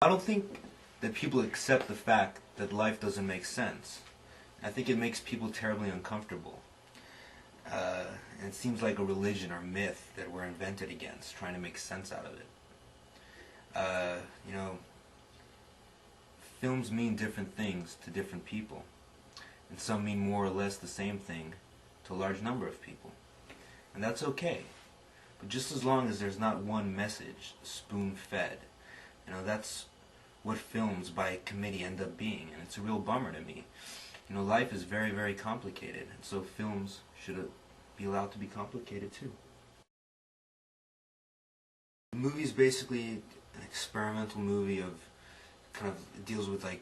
I don't think that people accept the fact that life doesn't make sense. I think it makes people terribly uncomfortable. And it seems like a religion or myth that we're invented against, trying to make sense out of it. You know, films mean different things to different people. And some mean more or less the same thing to a large number of people. And that's okay. But just as long as there's not one message spoon-fed, you know, that's what films by committee end up being, and it's a real bummer to me. You know, life is very, very complicated, and so films should be allowed to be complicated too. The movie is basically an experimental movie of kind of deals with like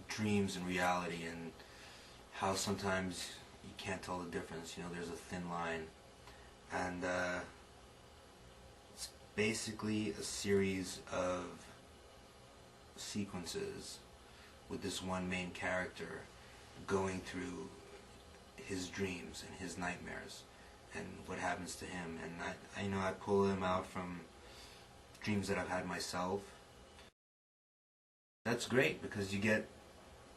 dreams and reality and how sometimes you can't tell the difference. You know, there's a thin line, and it's basically a series of sequences with this one main character going through his dreams and his nightmares and what happens to him. And I pull him out from dreams that I've had myself. That's great because you get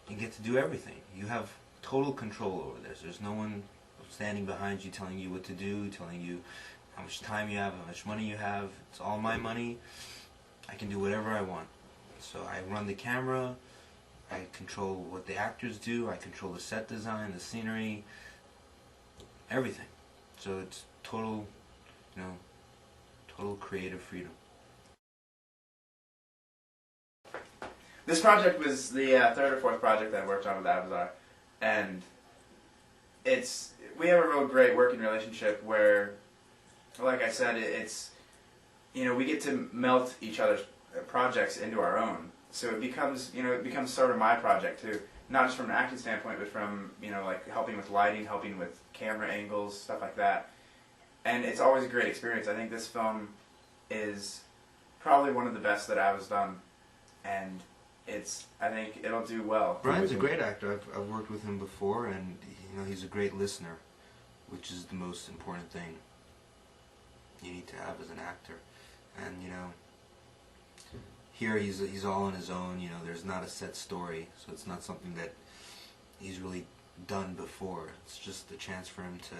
to do everything. You have total control over this. There's no one standing behind you telling you what to do, telling you how much time you have, how much money you have. It's all my money. I can do whatever I want. So I run the camera, I control what the actors do, I control the set design, the scenery, everything. So it's total, you know, total creative freedom. This project was the third or fourth project that I worked on with Abazar, and we have a real great working relationship where, like I said, it's, you know, we get to melt each other's projects into our own. So it becomes, you know, it becomes sort of my project too. Not just from an acting standpoint, but from, you know, like helping with lighting, helping with camera angles, stuff like that. And it's always a great experience. I think this film is probably one of the best that Ab's done, and I think it'll do well. Brian's a great actor. I've worked with him before, and you know, he's a great listener, which is the most important thing you need to have as an actor. And you know, here he's all on his own. You know, there's not a set story, so it's not something that he's really done before. It's just a chance for him to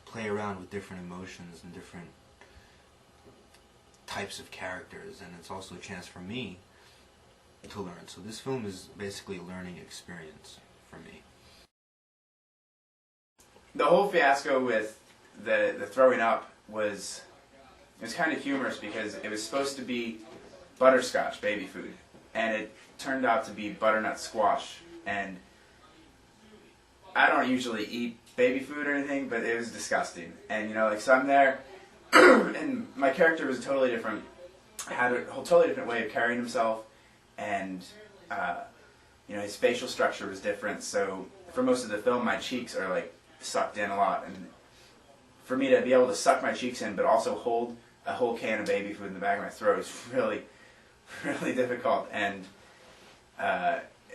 play around with different emotions and different types of characters, and it's also a chance for me to learn. So this film is basically a learning experience for me. The whole fiasco with the throwing up was kind of humorous because it was supposed to be butterscotch baby food, and it turned out to be butternut squash. And I don't usually eat baby food or anything, but it was disgusting. And you know, like, so I'm there, and my character was totally different. Had a totally different way of carrying himself, and you know, his facial structure was different. So for most of the film, my cheeks are like sucked in a lot, and for me to be able to suck my cheeks in, but also hold a whole can of baby food in the back of my throat is really, really difficult. And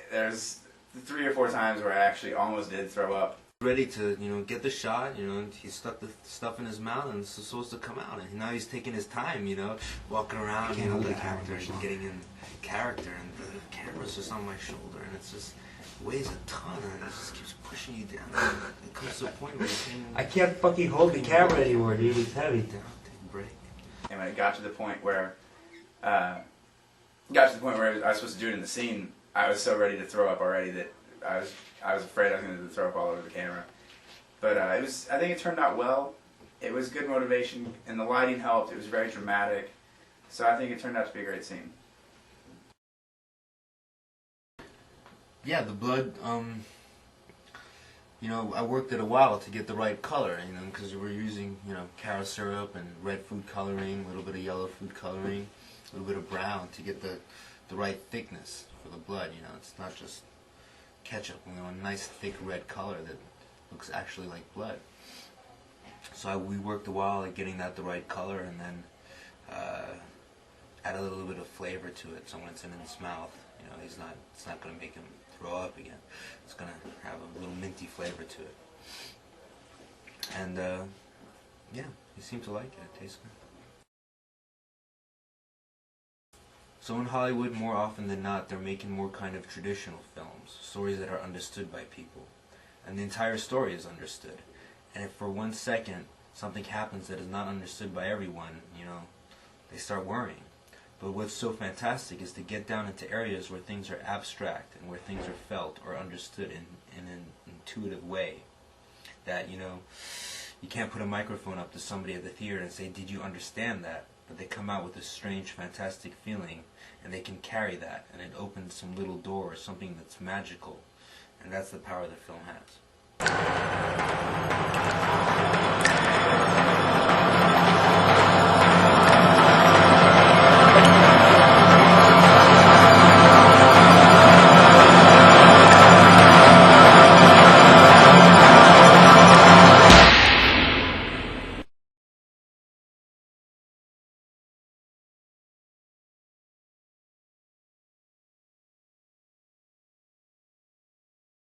there's 3 or 4 times where I actually almost did throw up. Ready to, you know, get the shot, you know, and he stuck the stuff in his mouth and it's supposed to come out, and now he's taking his time, you know, walking around, you know, the characters and getting in character, and the camera's just on my shoulder, and it's just weighs a ton, and it just keeps pushing you down. It comes to a point where I can't fucking hold the camera anymore, dude. It's heavy. Down, take a break. And when it got to the point where I was supposed to do it in the scene, I was so ready to throw up already that I was afraid I was going to throw up all over the camera. But I think it turned out well. It was good motivation, and the lighting helped. It was very dramatic. So I think it turned out to be a great scene. Yeah, the blood, you know, I worked it a while to get the right color, you know, because we were using, you know, carob syrup and red food coloring, a little bit of yellow food coloring, a little bit of brown to get the right thickness for the blood, you know. It's not just ketchup, you know, a nice thick red color that looks actually like blood. So we worked a while at getting that the right color, and then add a little bit of flavor to it, so when it's in his mouth, you know, it's not going to make him throw up again. It's going to have a little minty flavor to it. And yeah, he seemed to like it. It tastes good. So in Hollywood, more often than not, they're making more kind of traditional films, stories that are understood by people. And the entire story is understood. And if for 1 second something happens that is not understood by everyone, they start worrying. But what's so fantastic is to get down into areas where things are abstract and where things are felt or understood in an intuitive way. That, you can't put a microphone up to somebody at the theater and say, "Did you understand that?" But they come out with a strange, fantastic feeling, and they can carry that, and it opens some little door or something that's magical. And that's the power the film has.